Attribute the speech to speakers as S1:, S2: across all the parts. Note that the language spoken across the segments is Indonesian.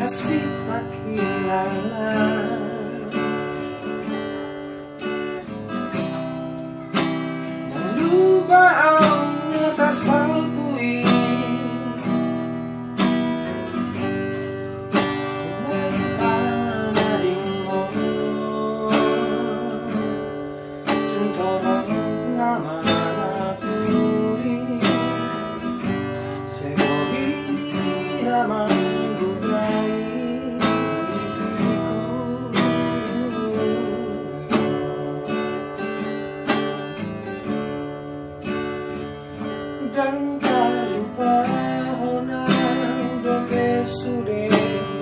S1: kasih kakilala. Dan lupa ang natasalpuin sinaitan na rin mo. Tuntorong naman napuli sa'yo hindi naman dan kalupaho ng dokesude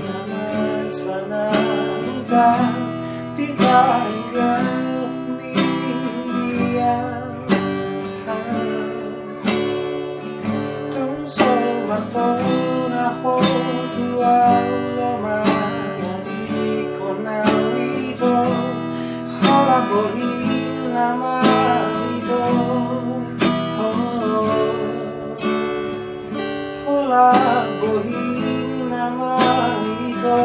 S1: naman sana lupa di tanggal miliyan tungso maton ako tuwang laman di ko na ito halabohin naman ito. Laguhin naman ito.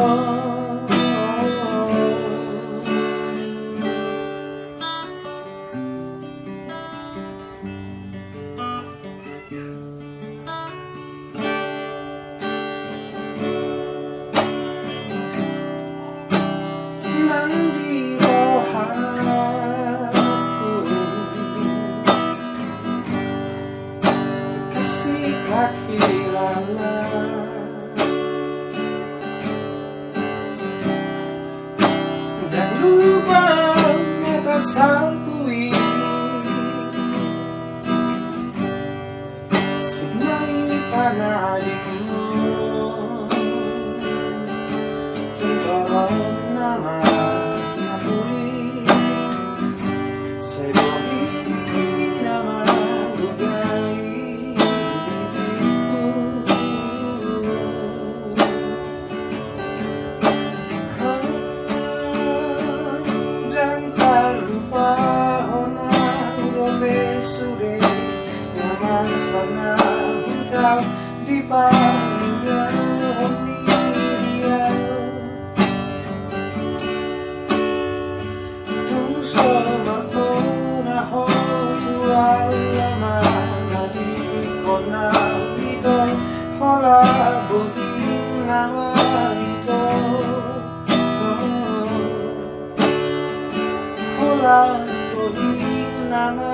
S1: Nandito hapon kasi kakilala. Dan lupa natasalpuin sinaitan na rin mo. Tuntorong naman napuli sa'yo hindi naman bugay. Sana ikaw di pa umiiyak tungso maton ako tuwang laman na di ko na ito halabuhin naman ito. Halabuhin naman